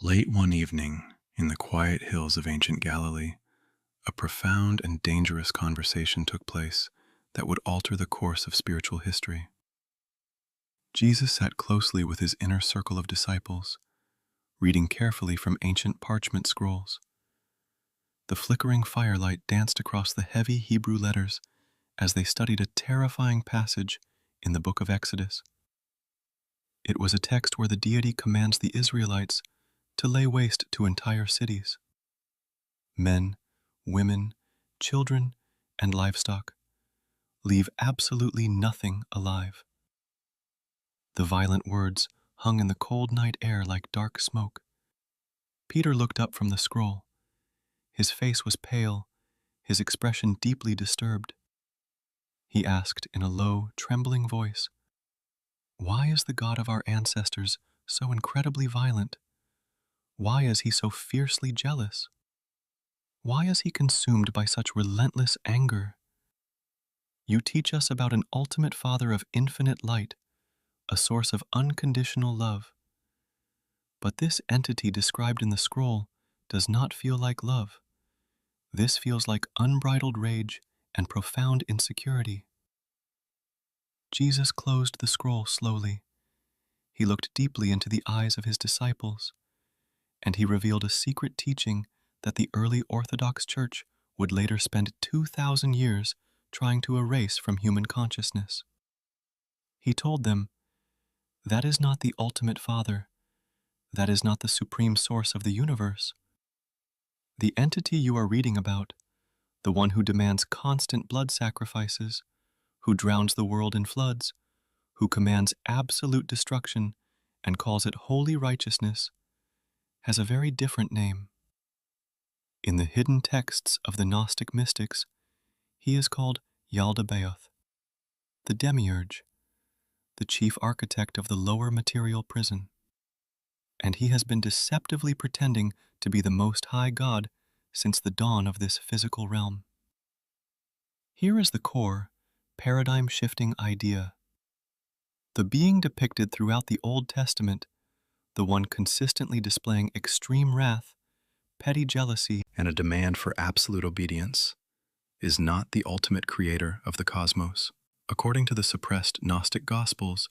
Late one evening, in the quiet hills of ancient Galilee, a profound and dangerous conversation took place that would alter the course of spiritual history. Jesus sat closely with his inner circle of disciples, reading carefully from ancient parchment scrolls. The flickering firelight danced across the heavy Hebrew letters as they studied a terrifying passage in the book of Exodus. It was a text where the deity commands the Israelites to lay waste to entire cities. Men, women, children, and livestock leave absolutely nothing alive. The violent words hung in the cold night air like dark smoke. Peter looked up from the scroll. His face was pale, his expression deeply disturbed. He asked in a low, trembling voice, "Why is the God of our ancestors so incredibly violent? Why is he so fiercely jealous? Why is he consumed by such relentless anger? You teach us about an ultimate Father of infinite light, a source of unconditional love. But this entity described in the scroll does not feel like love. This feels like unbridled rage and profound insecurity." Jesus closed the scroll slowly. He looked deeply into the eyes of his disciples, and he revealed a secret teaching that the early Orthodox Church would later spend 2,000 years trying to erase from human consciousness. He told them, "That is not the ultimate Father. That is not the supreme source of the universe. The entity you are reading about, the one who demands constant blood sacrifices, who drowns the world in floods, who commands absolute destruction and calls it holy righteousness, has a very different name. In the hidden texts of the Gnostic mystics, he is called Yaldabaoth, the Demiurge, the chief architect of the lower material prison. And he has been deceptively pretending to be the Most High God since the dawn of this physical realm. Here is the core, paradigm-shifting idea. The being depicted throughout the Old Testament, the one consistently displaying extreme wrath, petty jealousy, and a demand for absolute obedience, is not the ultimate creator of the cosmos. According to the suppressed Gnostic Gospels,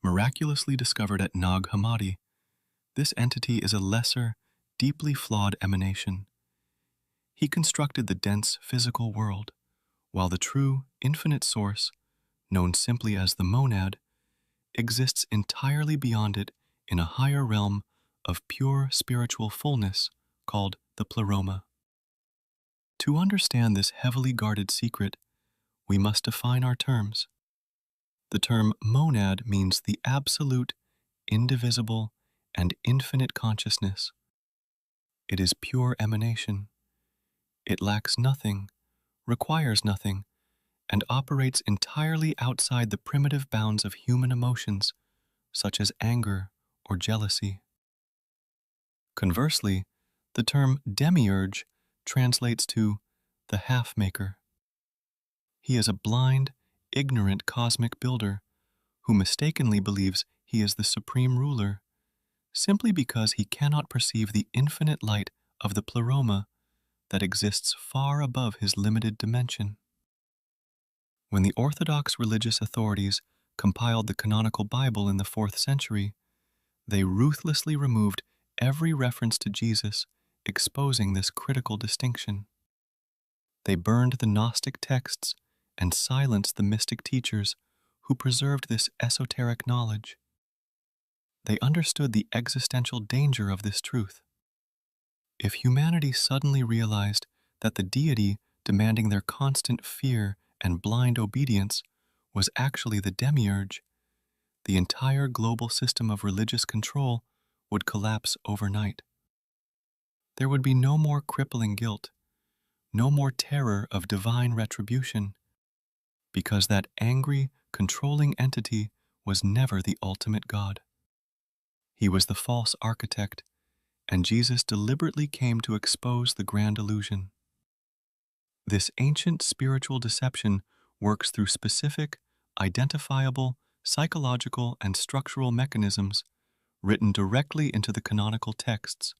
miraculously discovered at Nag Hammadi, this entity is a lesser, deeply flawed emanation. He constructed the dense physical world, while the true, infinite source, known simply as the monad, exists entirely beyond it in a higher realm of pure spiritual fullness called the pleroma. To understand this heavily guarded secret, we must define our terms. The term monad means the absolute, indivisible, and infinite consciousness. It is pure emanation. It lacks nothing, requires nothing, and operates entirely outside the primitive bounds of human emotions, such as anger or jealousy. Conversely, the term demiurge translates to the half-maker. He is a blind, ignorant cosmic builder who mistakenly believes he is the supreme ruler, simply because he cannot perceive the infinite light of the pleroma that exists far above his limited dimension. When the Orthodox religious authorities compiled the canonical Bible in the 4th century, they ruthlessly removed every reference to Jesus, exposing this critical distinction. They burned the Gnostic texts and silenced the mystic teachers who preserved this esoteric knowledge. They understood the existential danger of this truth. If humanity suddenly realized that the deity demanding their constant fear and blind obedience was actually the demiurge, the entire global system of religious control would collapse overnight. There would be no more crippling guilt, no more terror of divine retribution, because that angry, controlling entity was never the ultimate God. He was the false architect, and Jesus deliberately came to expose the grand illusion. This ancient spiritual deception works through specific, identifiable, psychological, and structural mechanisms written directly into the canonical texts.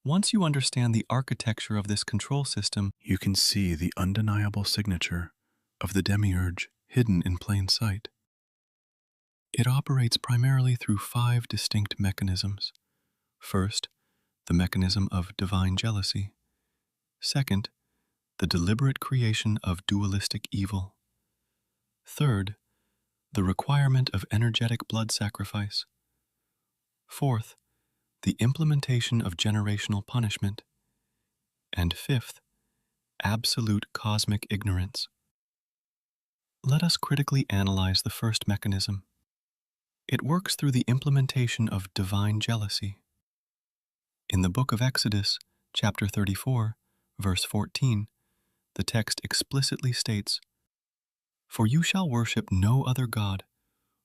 Once you understand the architecture of this control system, you can see the undeniable signature of the Demiurge hidden in plain sight. It operates primarily through 5 distinct mechanisms. First, the mechanism of divine jealousy. Second, the deliberate creation of dualistic evil. Third, the requirement of energetic blood sacrifice. Fourth, the implementation of generational punishment. And fifth, absolute cosmic ignorance. Let us critically analyze the first mechanism. It works through the implementation of divine jealousy. In the book of Exodus, chapter 34, verse 14, the text explicitly states, "For you shall worship no other God,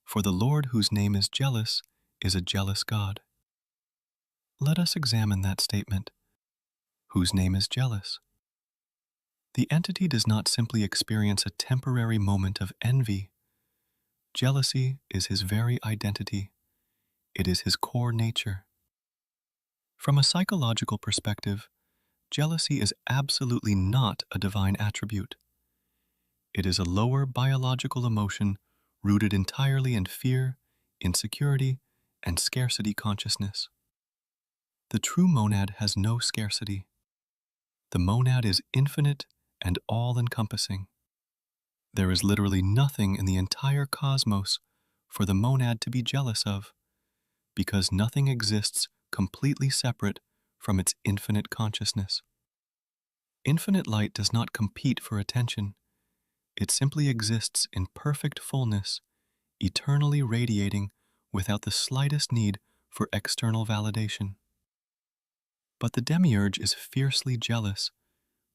for the Lord whose name is jealous is a jealous God." Let us examine that statement. Whose name is jealous? The entity does not simply experience a temporary moment of envy. Jealousy is his very identity. It is his core nature. From a psychological perspective, jealousy is absolutely not a divine attribute. It is a lower biological emotion rooted entirely in fear, insecurity, and scarcity consciousness. The true monad has no scarcity. The monad is infinite and all-encompassing. There is literally nothing in the entire cosmos for the monad to be jealous of, because nothing exists completely separate from its infinite consciousness. Infinite light does not compete for attention. It simply exists in perfect fullness, eternally radiating without the slightest need for external validation. But the Demiurge is fiercely jealous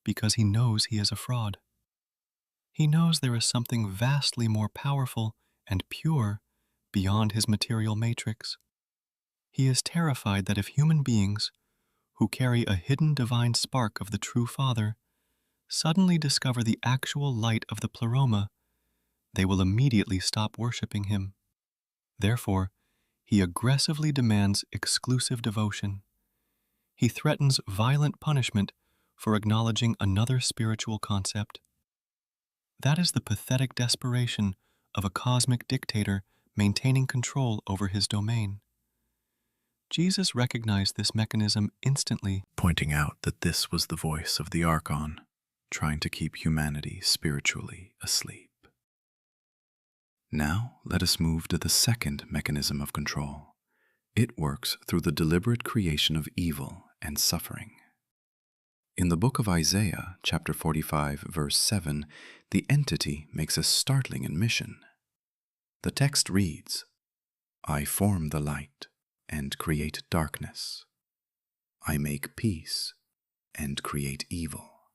because he knows he is a fraud. He knows there is something vastly more powerful and pure beyond his material matrix. He is terrified that if human beings, who carry a hidden divine spark of the true Father, suddenly discover the actual light of the pleroma, they will immediately stop worshiping him. Therefore, he aggressively demands exclusive devotion. He threatens violent punishment for acknowledging another spiritual concept. That is the pathetic desperation of a cosmic dictator maintaining control over his domain. Jesus recognized this mechanism instantly, pointing out that this was the voice of the Archon, trying to keep humanity spiritually asleep. Now, let us move to the second mechanism of control. It works through the deliberate creation of evil and suffering. In the book of Isaiah, chapter 45, verse 7, the entity makes a startling admission. The text reads, "I form the light and create darkness. I make peace and create evil.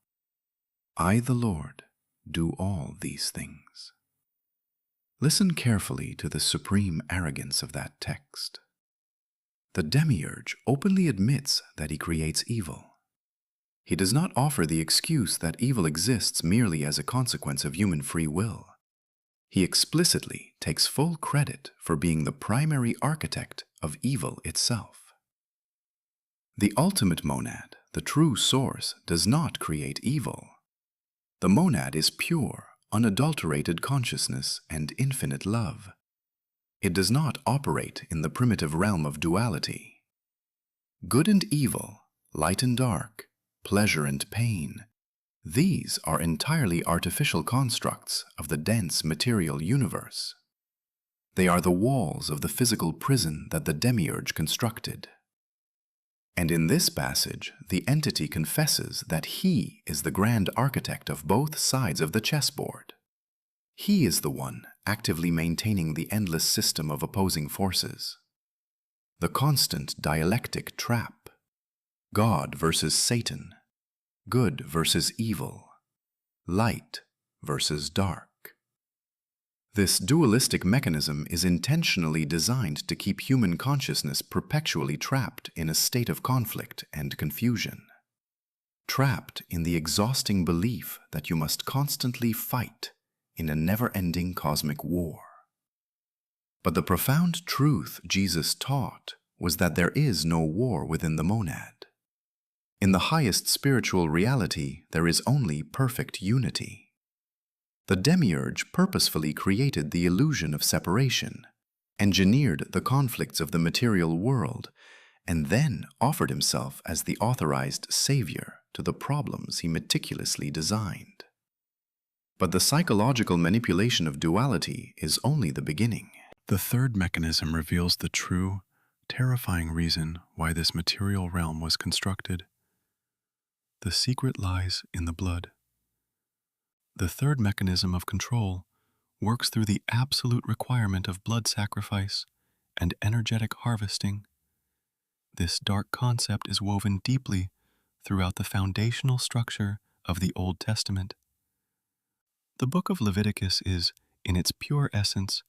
I, the Lord, do all these things." Listen carefully to the supreme arrogance of that text. The Demiurge openly admits that he creates evil. He does not offer the excuse that evil exists merely as a consequence of human free will. He explicitly takes full credit for being the primary architect of evil itself. The ultimate monad, the true source, does not create evil. The monad is pure, unadulterated consciousness and infinite love. It does not operate in the primitive realm of duality. Good and evil, light and dark, pleasure and pain, these are entirely artificial constructs of the dense material universe. They are the walls of the physical prison that the Demiurge constructed. And in this passage, the entity confesses that he is the grand architect of both sides of the chessboard. He is the one actively maintaining the endless system of opposing forces. The constant dialectic trap. God versus Satan. Good versus evil. Light versus dark. This dualistic mechanism is intentionally designed to keep human consciousness perpetually trapped in a state of conflict and confusion. Trapped in the exhausting belief that you must constantly fight in a never-ending cosmic war. But the profound truth Jesus taught was that there is no war within the monad. In the highest spiritual reality, there is only perfect unity. The Demiurge purposefully created the illusion of separation, engineered the conflicts of the material world, and then offered himself as the authorized savior to the problems he meticulously designed. But the psychological manipulation of duality is only the beginning. The third mechanism reveals the true, terrifying reason why this material realm was constructed. The secret lies in the blood. The third mechanism of control works through the absolute requirement of blood sacrifice and energetic harvesting. This dark concept is woven deeply throughout the foundational structure of the Old Testament. The book of Leviticus is, in its pure essence,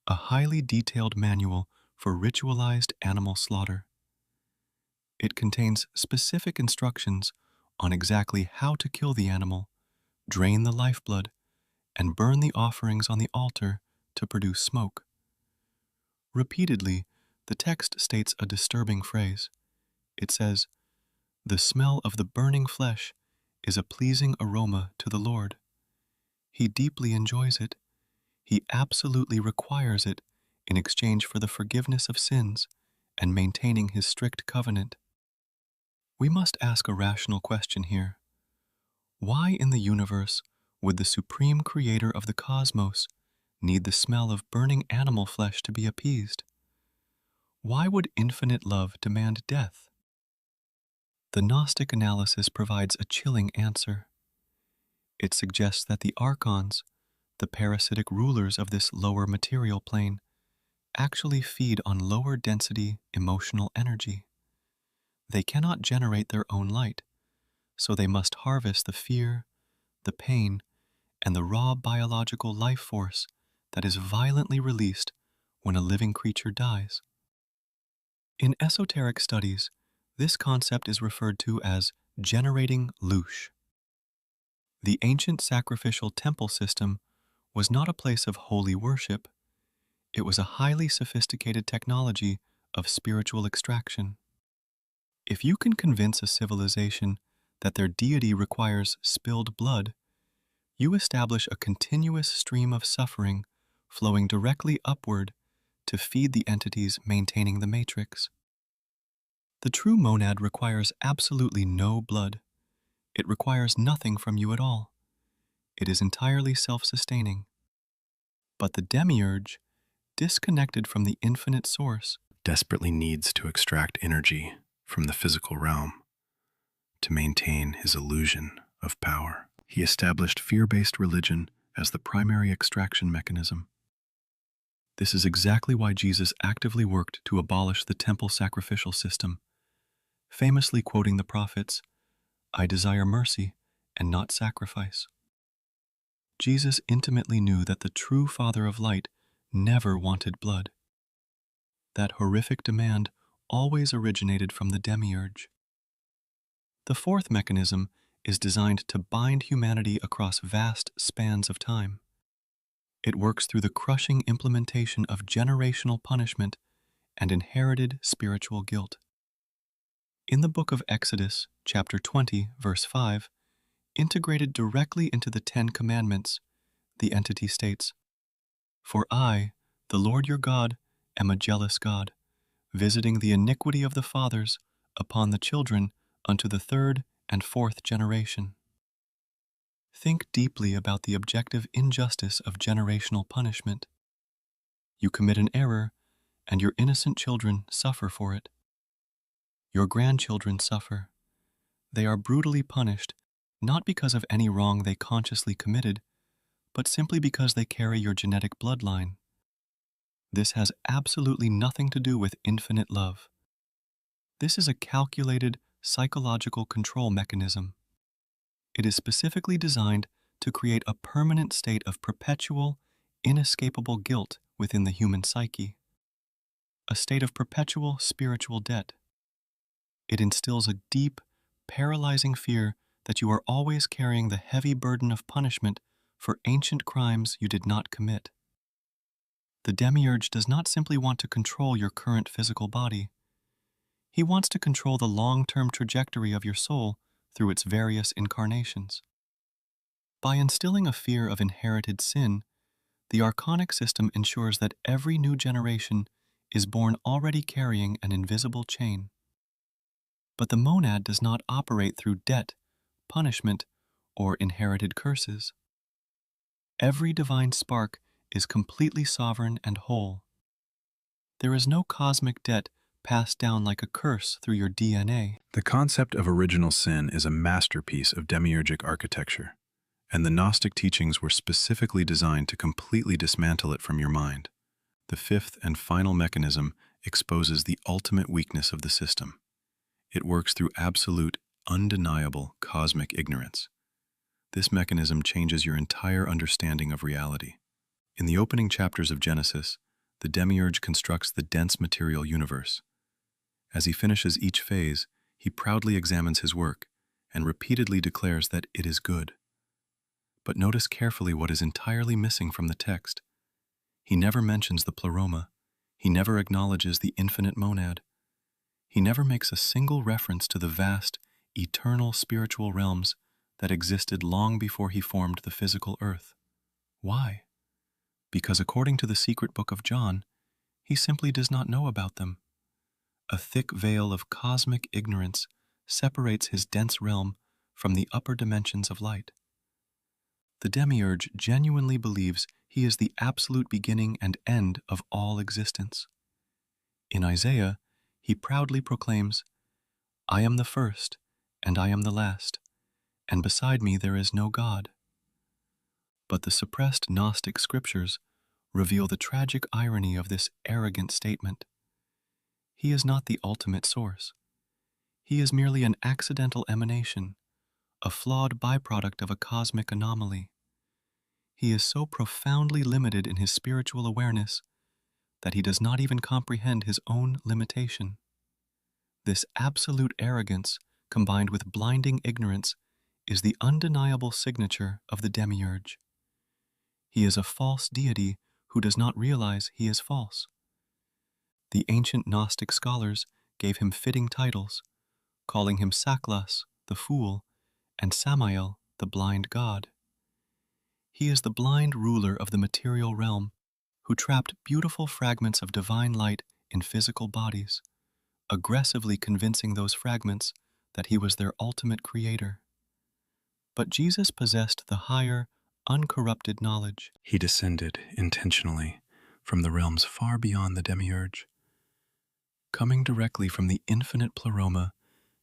a highly detailed manual for ritualized animal slaughter. It contains specific instructions on exactly how to kill the animal, drain the lifeblood, and burn the offerings on the altar to produce smoke. Repeatedly, the text states a disturbing phrase. It says, "The smell of the burning flesh is a pleasing aroma to the Lord. He deeply enjoys it. He absolutely requires it in exchange for the forgiveness of sins and maintaining his strict covenant." We must ask a rational question here. Why in the universe would the supreme creator of the cosmos need the smell of burning animal flesh to be appeased? Why would infinite love demand death? The Gnostic analysis provides a chilling answer. It suggests that the archons, the parasitic rulers of this lower material plane, actually feed on lower density emotional energy. They cannot generate their own light, so they must harvest the fear, the pain, and the raw biological life force that is violently released when a living creature dies. In esoteric studies, this concept is referred to as generating louche. The ancient sacrificial temple system was not a place of holy worship. It was a highly sophisticated technology of spiritual extraction. If you can convince a civilization that their deity requires spilled blood, you establish a continuous stream of suffering flowing directly upward to feed the entities maintaining the matrix. The true monad requires absolutely no blood. It requires nothing from you at all. It is entirely self-sustaining. But the demiurge, disconnected from the infinite source, desperately needs to extract energy from the physical realm to maintain his illusion of power. He established fear-based religion as the primary extraction mechanism. This is exactly why Jesus actively worked to abolish the temple sacrificial system, famously quoting the prophets, "I desire mercy and not sacrifice." Jesus intimately knew that the true Father of Light never wanted blood. That horrific demand always originated from the demiurge. The fourth mechanism is designed to bind humanity across vast spans of time. It works through the crushing implementation of generational punishment and inherited spiritual guilt. In the book of Exodus, chapter 20, verse 5, integrated directly into the Ten Commandments, the entity states, "For I, the Lord your God, am a jealous God, visiting the iniquity of the fathers upon the children unto the third and fourth generation." Think deeply about the objective injustice of generational punishment. You commit an error, and your innocent children suffer for it. Your grandchildren suffer. They are brutally punished, not because of any wrong they consciously committed, but simply because they carry your genetic bloodline. This has absolutely nothing to do with infinite love. This is a calculated psychological control mechanism. It is specifically designed to create a permanent state of perpetual, inescapable guilt within the human psyche, a state of perpetual spiritual debt. It instills a deep, paralyzing fear that you are always carrying the heavy burden of punishment for ancient crimes you did not commit. The Demiurge does not simply want to control your current physical body. He wants to control the long-term trajectory of your soul through its various incarnations. By instilling a fear of inherited sin, the archonic system ensures that every new generation is born already carrying an invisible chain. But the monad does not operate through debt, punishment, or inherited curses. Every divine spark is completely sovereign and whole. There is no cosmic debt passed down like a curse through your DNA. The concept of original sin is a masterpiece of demiurgic architecture, and the Gnostic teachings were specifically designed to completely dismantle it from your mind. The fifth and final mechanism exposes the ultimate weakness of the system. It works through absolute, undeniable cosmic ignorance. This mechanism changes your entire understanding of reality. In the opening chapters of Genesis, the Demiurge constructs the dense material universe. As he finishes each phase, he proudly examines his work and repeatedly declares that it is good. But notice carefully what is entirely missing from the text. He never mentions the pleroma. He never acknowledges the infinite monad. He never makes a single reference to the vast, eternal spiritual realms that existed long before he formed the physical earth. Why? Because according to the secret book of John, he simply does not know about them. A thick veil of cosmic ignorance separates his dense realm from the upper dimensions of light. The Demiurge genuinely believes he is the absolute beginning and end of all existence. In Isaiah, he proudly proclaims, "I am the first, and I am the last, and beside me there is no God." But the suppressed Gnostic scriptures reveal the tragic irony of this arrogant statement. He is not the ultimate source. He is merely an accidental emanation, a flawed byproduct of a cosmic anomaly. He is so profoundly limited in his spiritual awareness that he does not even comprehend his own limitation. This absolute arrogance, combined with blinding ignorance, is the undeniable signature of the Demiurge. He is a false deity who does not realize he is false. The ancient Gnostic scholars gave him fitting titles, calling him Saklas, the fool, and Samael, the blind god. He is the blind ruler of the material realm who trapped beautiful fragments of divine light in physical bodies, aggressively convincing those fragments that he was their ultimate creator. But Jesus possessed the higher, uncorrupted knowledge. He descended intentionally from the realms far beyond the Demiurge. Coming directly from the infinite pleroma,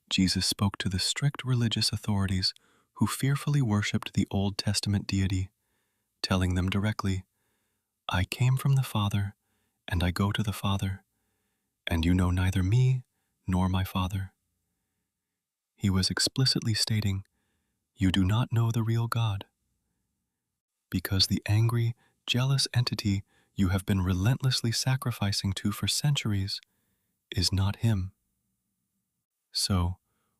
Jesus spoke to the strict religious authorities who fearfully worshipped the Old Testament deity, telling them directly, "I came from the Father, and I go to the Father, and you know neither me nor my Father." He was explicitly stating, "You do not know the real God, because the angry, jealous entity you have been relentlessly sacrificing to for centuries is not him." So,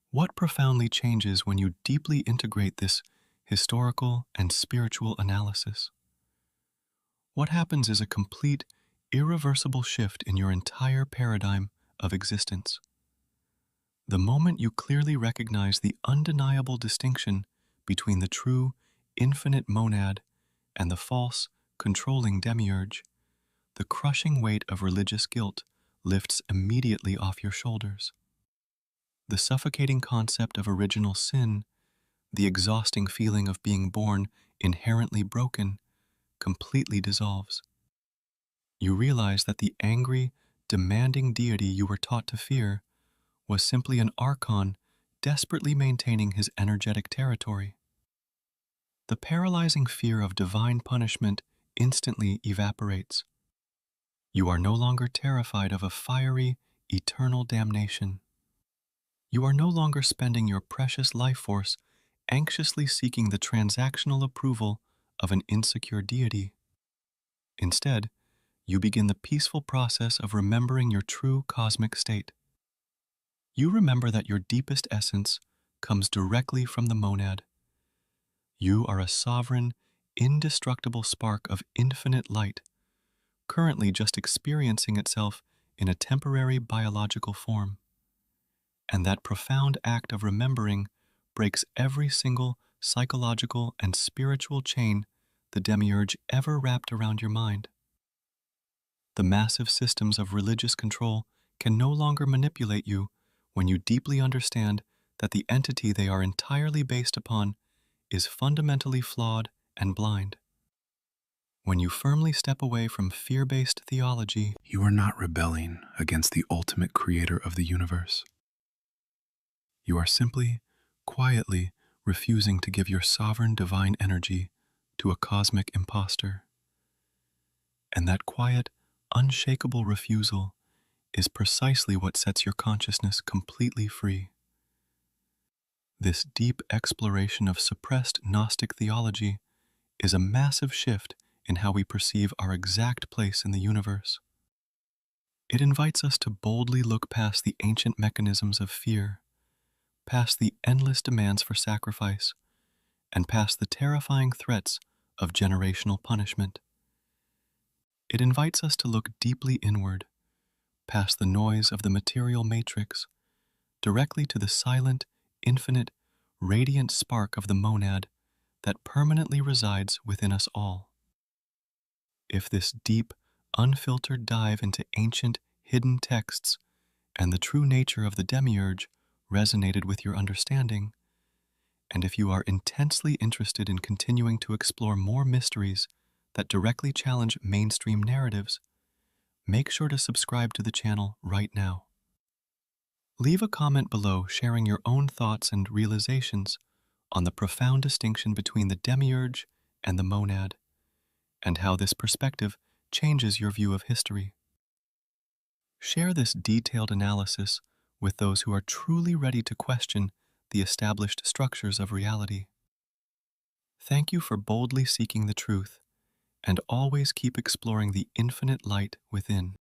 what profoundly changes when you deeply integrate this historical and spiritual analysis? What happens is a complete, irreversible shift in your entire paradigm of existence. The moment you clearly recognize the undeniable distinction between the true, infinite monad and the false, controlling demiurge, the crushing weight of religious guilt lifts immediately off your shoulders. The suffocating concept of original sin, the exhausting feeling of being born inherently broken, completely dissolves. You realize that the angry, demanding deity you were taught to fear was simply an archon desperately maintaining his energetic territory. The paralyzing fear of divine punishment instantly evaporates. You are no longer terrified of a fiery, eternal damnation. You are no longer spending your precious life force anxiously seeking the transactional approval of an insecure deity. Instead, you begin the peaceful process of remembering your true cosmic state. You remember that your deepest essence comes directly from the monad. You are a sovereign, indestructible spark of infinite light, currently just experiencing itself in a temporary biological form. And that profound act of remembering breaks every single psychological and spiritual chain the Demiurge ever wrapped around your mind. The massive systems of religious control can no longer manipulate you when you deeply understand that the entity they are entirely based upon is fundamentally flawed and blind. When you firmly step away from fear-based theology, You are not rebelling against the ultimate creator of the universe. You are simply, quietly refusing to give your sovereign divine energy to a cosmic impostor. And that quiet, unshakable refusal is precisely what sets your consciousness completely free. This deep exploration of suppressed Gnostic theology is a massive shift in how we perceive our exact place in the universe. It invites us to boldly look past the ancient mechanisms of fear, past the endless demands for sacrifice, and past the terrifying threats of generational punishment. It invites us to look deeply inward, past the noise of the material matrix, directly to the silent, infinite, radiant spark of the monad that permanently resides within us all. If this deep, unfiltered dive into ancient, hidden texts and the true nature of the Demiurge resonated with your understanding, and if you are intensely interested in continuing to explore more mysteries that directly challenge mainstream narratives, make sure to subscribe to the channel right now. Leave a comment below sharing your own thoughts and realizations on the profound distinction between the Demiurge and the monad, and how this perspective changes your view of history. Share this detailed analysis with those who are truly ready to question the established structures of reality. Thank you for boldly seeking the truth, and always keep exploring the infinite light within.